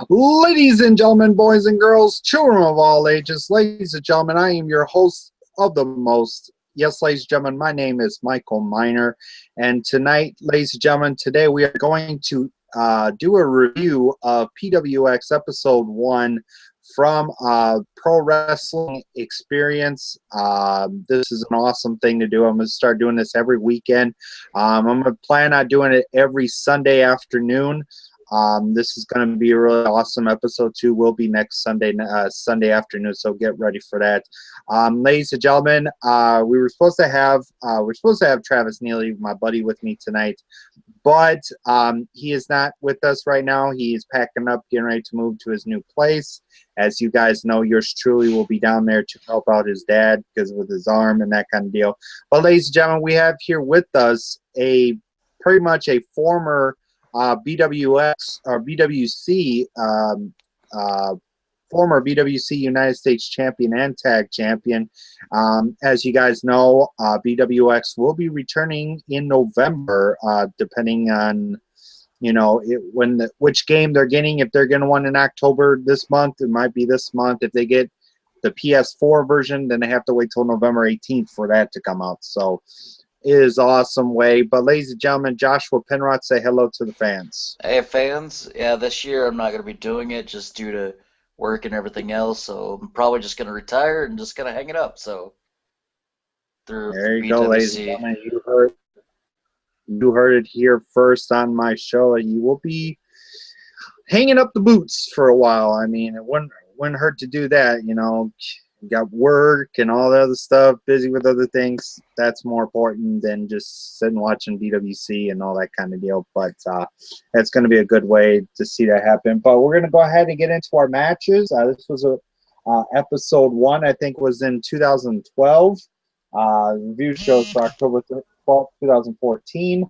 Ladies and gentlemen, boys and girls, children of all ages, ladies and gentlemen, I am your host of the most. Yes, ladies and gentlemen, my name is Michael Miner, and tonight, ladies and gentlemen, today we are going to do a review of PWX Episode 1 from Pro Wrestling Experience. This is an awesome thing to do. I'm going to start doing this every weekend. I'm going to plan on doing it every Sunday afternoon. This is going to be a really awesome. Episode 2 will be next Sunday afternoon, so get ready for that. Ladies and gentlemen, we're supposed to have Travis Neely, my buddy, with me tonight, but he is not with us right now. He is packing up, getting ready to move to his new place. As you guys know, yours truly will be down there to help out his dad because with his arm and that kind of deal. But ladies and gentlemen, we have here with us pretty much a former BWX or BWC, former BWC United States champion and tag champion. As you guys know, BWX will be returning in November, depending on which game they're getting. If they're going to win in October this month, it might be this month. If they get the PS4 version, then they have to wait till November 18th for that to come out. So it is an awesome way. But ladies and gentlemen, Joshua Penrod, say hello to the fans. Hey fans, yeah, this year I'm not going to be doing it just due to work and everything else, so I'm probably just going to retire and just going to hang it up. So through There you BWC. go, ladies and gentlemen. You heard it here first on my show. You will be hanging up the boots for a while. I mean, it wouldn't hurt to do that, You got work and all the other stuff, busy with other things. That's more important than just sitting watching BWC and all that kind of deal. But that's going to be a good way to see that happen. But we're going to go ahead and get into our matches. This was episode 1, I think, was in 2012. Review shows for October 12th, 2014.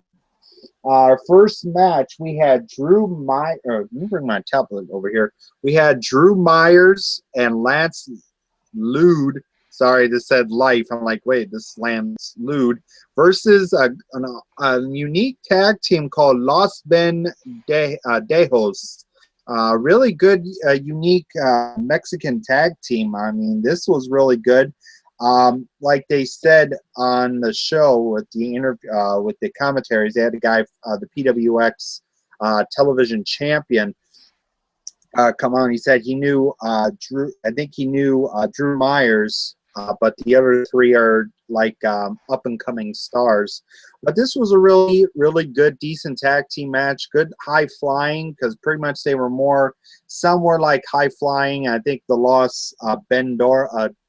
Our first match, we had let me bring my tablet over here. We had Drew Myers and Lance Lude. Sorry, this said Life. I'm like, wait, this is Lance Lude versus a unique tag team called Los Dejos. Really good, unique Mexican tag team. I mean, this was really good. Like they said on the show with the interview, with the commentaries, they had a guy, the PWX television champion, come on. He said he knew Drew. I think he knew Drew Myers, but the other 3 are like up and coming stars. But this was a really, really good, decent tag team match. Good high flying, because pretty much they were some were like high flying. I think the Los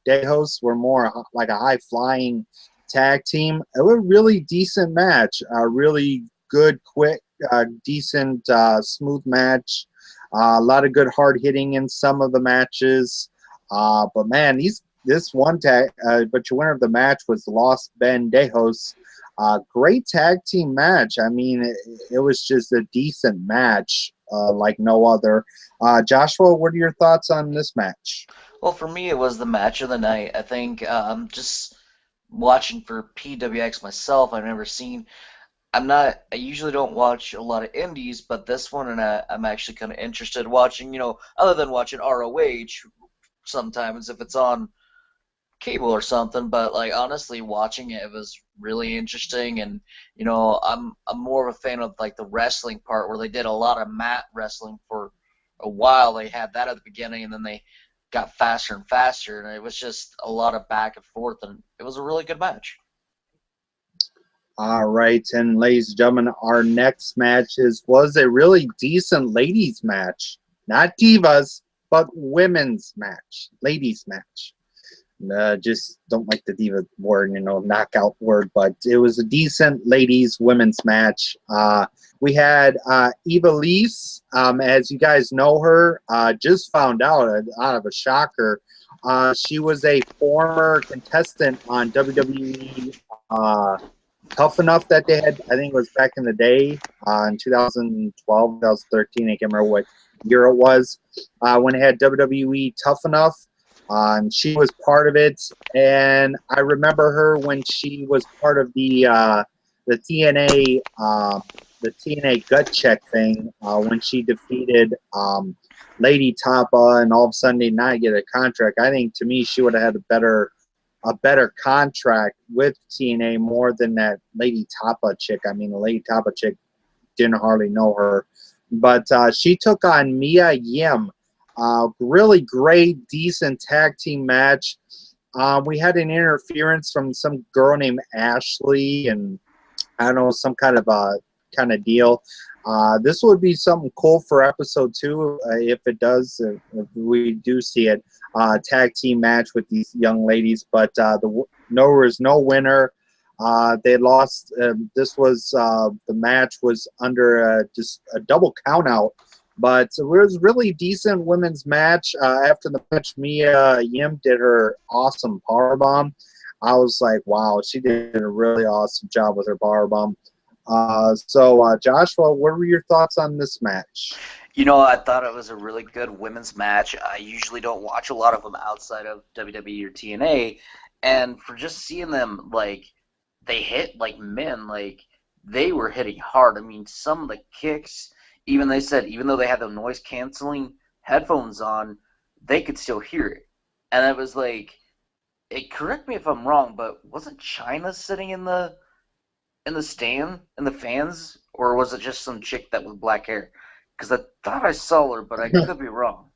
Dejos were more like a high flying tag team. It was a really decent match. Really good, quick, decent, smooth match. A lot of good hard hitting in some of the matches. But man, this one tag, but your winner of the match was Los Dejos. Great tag team match. I mean, it was just a decent match, like no other. Joshua, what are your thoughts on this match? Well, for me, it was the match of the night. I think just watching for PWX myself, I usually don't watch a lot of indies, but this one, and I'm actually kind of interested in watching, other than watching ROH sometimes if it's on cable or something, but like honestly watching it was really interesting. And I'm more of a fan of like the wrestling part, where they did a lot of mat wrestling for a while. They had that at the beginning, and then they got faster and faster, and it was just a lot of back and forth, and it was a really good match. All right, and ladies and gentlemen, our next match was a really decent ladies match. Not divas, but women's match, ladies match. Just don't like the diva word, knockout word, but it was a decent women's match. We had Eva Lise, as you guys know her, just found out of a shocker. She was a former contestant on WWE Tough Enough that they had, I think it was back in the day, in 2012, 2013, I can't remember what year it was, when they had WWE Tough Enough. She was part of it, and I remember her when she was part of the TNA the TNA gut check thing when she defeated Lady Tapa, and all of a sudden did not get a contract. I think to me she would have had a better contract with TNA more than that Lady Tapa chick. I mean, the Lady Tapa chick didn't hardly know her, but she took on Mia Yim. Really great, decent tag team match. We had an interference from some girl named Ashley, and I don't know, some kind of deal. This would be something cool for episode 2 if it does, if we do see it. Tag team match with these young ladies, but there was no winner. They lost. This was the match was under just a double count out, but it was really decent women's match. After the match, Mia Yim did her awesome powerbomb. I was like, wow, she did a really awesome job with her powerbomb. So Joshua, what were your thoughts on this match? You know, I thought it was a really good women's match. I usually don't watch a lot of them outside of WWE or TNA, and for just seeing them, like, they hit like men, like, they were hitting hard. I mean, some of the kicks, even they said, even though they had the noise-canceling headphones on, they could still hear it. And it was like, correct me if I'm wrong, but wasn't China sitting in the stand, in the fans, or was it just some chick that with black hair? Because I thought I saw her, but I could be wrong.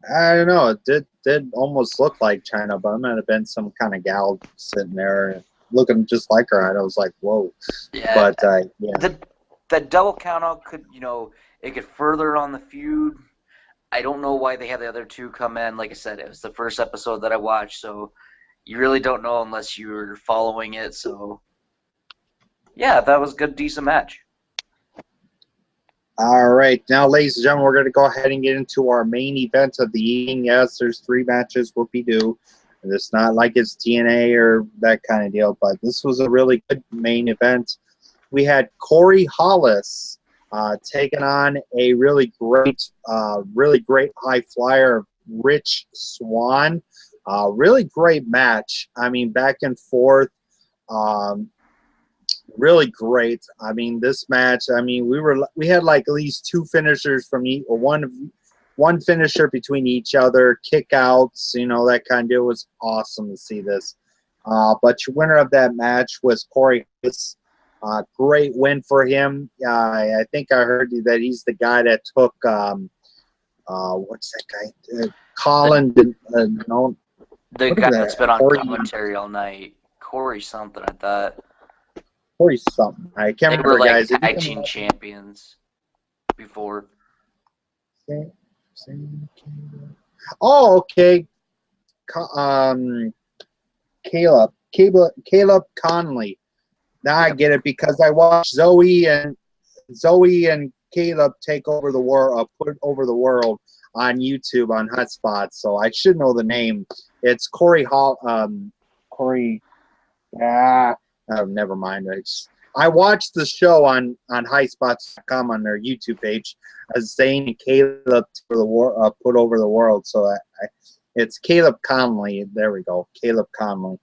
I don't know. It did almost look like China, but it might have been some kind of gal sitting there looking just like her. And I was like, whoa. Yeah. But yeah. The double count out could, it could further on the feud. I don't know why they had the other two come in. Like I said, it was the first episode that I watched, so you really don't know unless you're following it. So, yeah, that was a good, decent match. All right. Now, ladies and gentlemen, we're going to go ahead and get into our main event of the evening. Yes, there's 3 matches, whoopie-doo. It's not like it's TNA or that kind of deal, but this was a really good main event. We had Corey Hollis taking on a really great high flyer, Rich Swann. Really great match. I mean, back and forth. Really great. I mean, this match. I mean, we had like at least 2 finishers from each, or one finisher between each other, kickouts. That kind of deal. Was awesome to see this. But your winner of that match was Corey Hollis. Great win for him. I think I heard that he's the guy that took what's that guy? Colin. No. The guy that's been on commentary all night. Corey something, I thought. Corey something. I can't remember, were like guys. tag team champions before. Oh, okay. Caleb Conley. Now I get it because I watched Zoe and Caleb take over the world, put over the world on YouTube on Hotspot. So I should know the name. It's Corey Hall. Corey. Never mind. I watched the show on highspots.com on their YouTube page as saying Caleb put over the world. So it's Caleb Conley. There we go. Caleb Conley.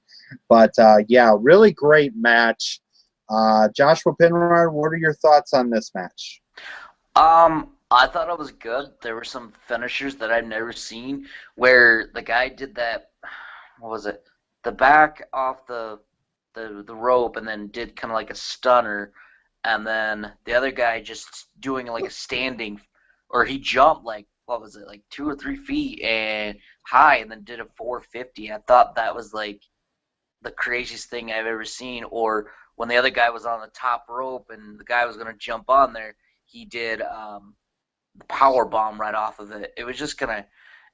But yeah, really great match. Joshua Penrod, what are your thoughts on this match? I thought it was good. There were some finishers that I've never seen where the guy did that, what was it? The back off the rope and then did kind of like a stunner, and then the other guy just doing like a standing, or he jumped like, what was it, like 2 or 3 feet and high, and then did a 450. I thought that was like the craziest thing I've ever seen. Or when the other guy was on the top rope and the guy was going to jump on there, he did the power bomb right off of it. It was just it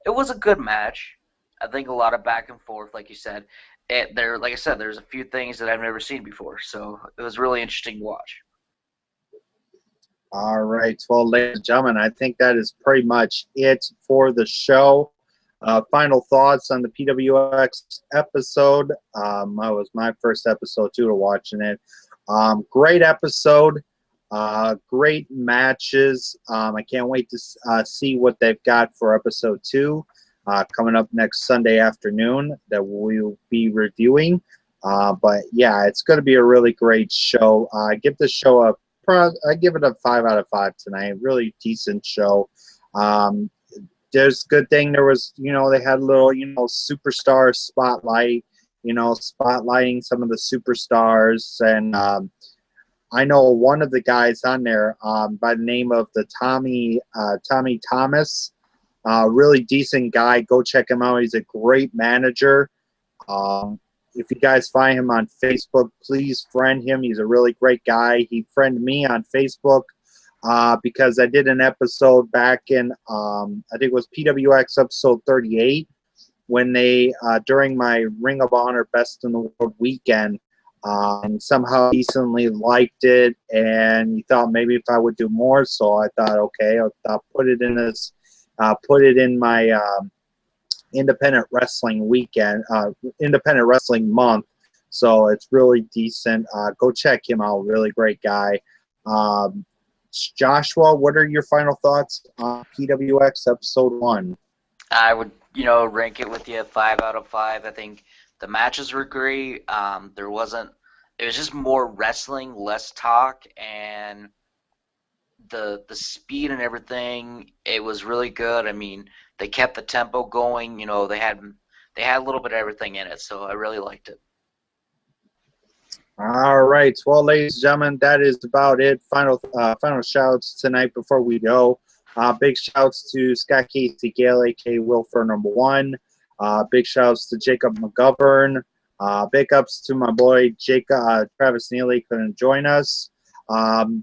was a good match. I think a lot of back and forth, like you said. Like I said, there's a few things that I've never seen before, so it was really interesting to watch. All right, well, ladies and gentlemen, I think that is pretty much it for the show. Final thoughts on the PWX episode. That was my first episode too, to watching it. Great episode. Great matches. I can't wait to see what they've got for episode 2. Coming up next Sunday afternoon that we'll be reviewing. But yeah, it's going to be a really great show. I give the show I give it a 5 out of 5 tonight. Really decent show. Um, there's good thing there was, they had a little, superstar spotlight, spotlighting some of the superstars. And I know one of the guys on there by the name of the Tommy Thomas, really decent guy. Go check him out. He's a great manager. If you guys find him on Facebook, please friend him. He's a really great guy. He friended me on Facebook because I did an episode back in, I think it was PWX episode 38, when they, during my Ring of Honor Best in the World weekend, and somehow decently liked it, and he thought maybe if I would do more, so I thought, okay, I'll put it in this, put it in my independent wrestling weekend, independent wrestling month. So it's really decent. Go check him out. Really great guy. Joshua, what are your final thoughts on PWX episode 1? I would, rank it with you 5 out of 5. I think the matches were great. It was just more wrestling, less talk, and the speed and everything. It was really good. I mean, they kept the tempo going. They had a little bit of everything in it, so I really liked it. All right. Well, ladies and gentlemen, that is about it. Final shouts tonight before we go. Big shouts to Scott Casey Gale, a.k.a. Wilfer number 1. Big shouts to Jacob McGovern. Big ups to my boy Travis Neely, couldn't join us.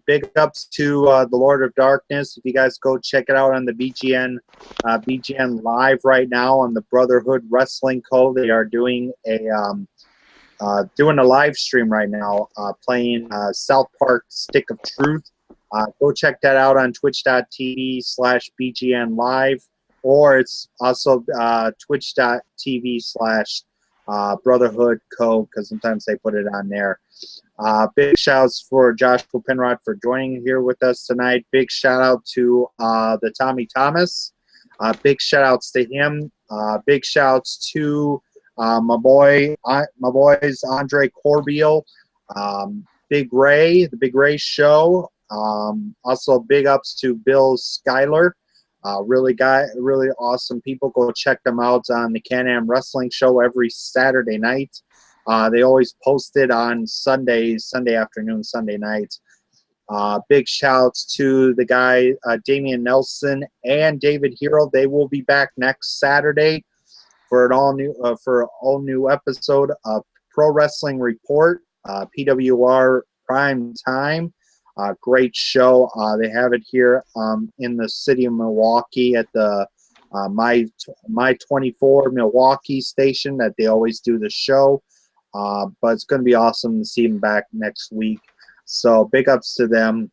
Big ups to the Lord of Darkness. If you guys go check it out on the BGN Live right now on the Brotherhood Wrestling Co. They are doing a live stream right now, playing South Park Stick of Truth. Go check that out on twitch.tv/BGN Live, or it's also twitch.tv/Brotherhood Co. because sometimes they put it on there. Big shouts for Joshua Penrod for joining here with us tonight. Big shout out to the Tommy Thomas. Big shout outs to him. Big shouts to my boys Andre Corbeil, Big Ray, the Big Ray Show. Also big ups to Bill Schuyler. Really awesome people. Go check them out on the Can-Am Wrestling Show every Saturday night. They always post it on Sundays, Sunday afternoon, Sunday nights. Big shouts to the guy Damian Nelson and David Hero. They will be back next Saturday for an all new episode of Pro Wrestling Report, PWR Prime Time. Great show. They have it here in the city of Milwaukee at the My 24 Milwaukee station that they always do the show. But it's going to be awesome to see them back next week. So big ups to them.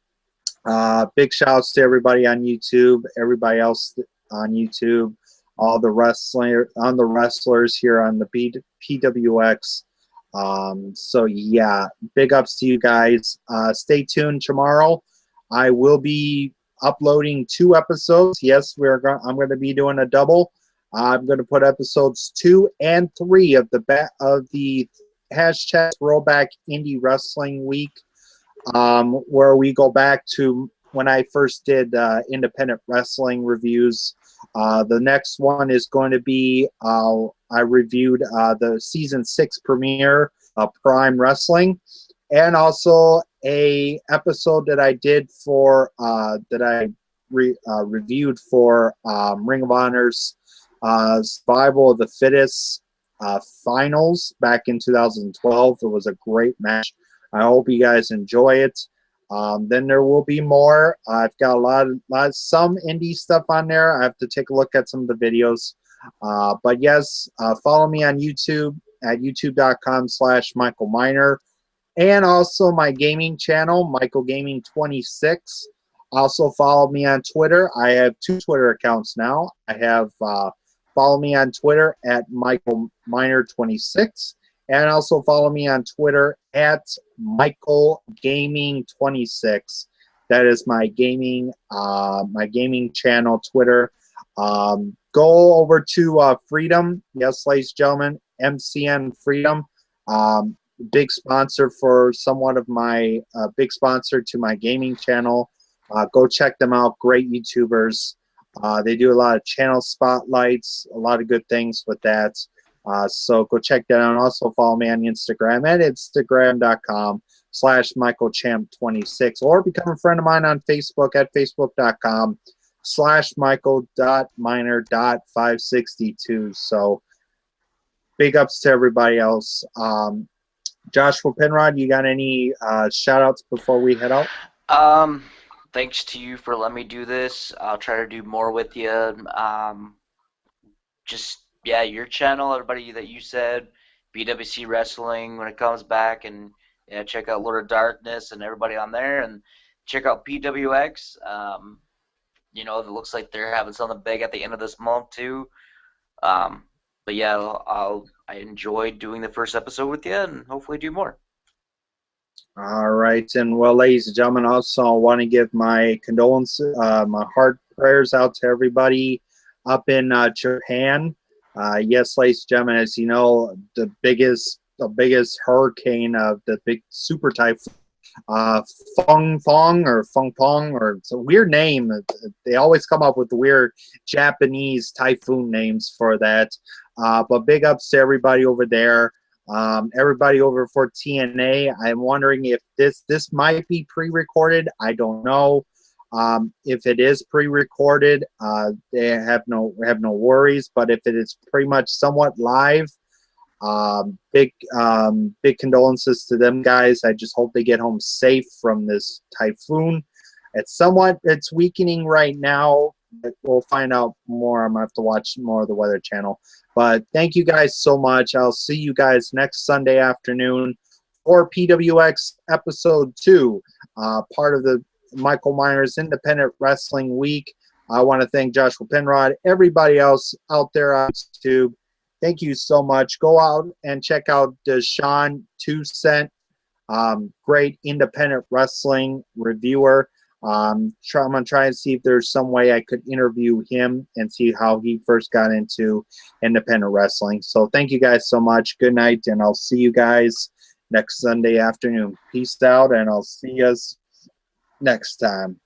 Big shouts to everybody on YouTube, everybody else on YouTube, all the wrestlers here on the PWX. So yeah, big ups to you guys. Stay tuned tomorrow. I will be uploading 2 episodes. Yes, I'm going to be doing a double. I'm going to put episodes 2 and 3 of the hashtag Throwback Indie Wrestling Week, where we go back to when I first did independent wrestling reviews. The next one is going to be I reviewed the season 6 premiere of Prime Wrestling, and also a episode that I did for reviewed for Ring of Honor's Survival of the Fittest finals back in 2012. It was a great match. I hope you guys enjoy it. Then there will be more. I've got some indie stuff on there. I have to take a look at some of the videos. But yes, follow me on YouTube at youtube.com/Michael Miner, and also my gaming channel, Michael Gaming 26. Also follow me on Twitter. I have 2 Twitter accounts now. I have follow me on Twitter at Michael Miner 26. And also follow me on Twitter at Michael Gaming 26. That is my gaming channel, Twitter. Go over to Freedom. Yes, ladies and gentlemen, MCN Freedom. Big sponsor for somewhat of my big sponsor to my gaming channel. Go check them out. Great YouTubers. They do a lot of channel spotlights, a lot of good things with that. So go check that out. And also follow me on Instagram at instagram.com/MichaelChamp26 or become a friend of mine on Facebook at facebook.com/michael.miner.562. So big ups to everybody else. Joshua Penrod, you got any shout outs before we head out? Thanks to you for letting me do this. I'll try to do more with you. Yeah, your channel, everybody that you said, PWC Wrestling when it comes back, and yeah, check out Lord of Darkness and everybody on there, and check out PWX. You know, it looks like they're having something big at the end of this month too. But yeah, I enjoyed doing the first episode with you, and hopefully do more. All right, and well, ladies and gentlemen, also I want to give my condolences, my heart prayers out to everybody up in Japan. Yes, ladies and gentlemen, as you know, the biggest hurricane of the big super typhoon, Fung Fong or Fung Pong, or it's a weird name. They always come up with the weird Japanese typhoon names for that. But big ups to everybody over there. Everybody over for TNA. I'm wondering if this might be pre-recorded. I don't know. If it is pre-recorded, they have no worries. But if it is pretty much somewhat live, big condolences to them guys. I just hope they get home safe from this typhoon. It's weakening right now. We'll find out more. I'm gonna have to watch more of the Weather Channel. But thank you guys so much. I'll see you guys next Sunday afternoon for PWX episode 2, part of the Michael Myers Independent Wrestling Week. I want to thank Joshua Penrod, everybody else out there on YouTube. Thank you so much. Go out and check out Deshaun 2 Cent, great independent wrestling reviewer. I'm going to try and see if there's some way I could interview him and see how he first got into independent wrestling. So thank you guys so much. Good night, and I'll see you guys next Sunday afternoon. Peace out, and I'll see you next time.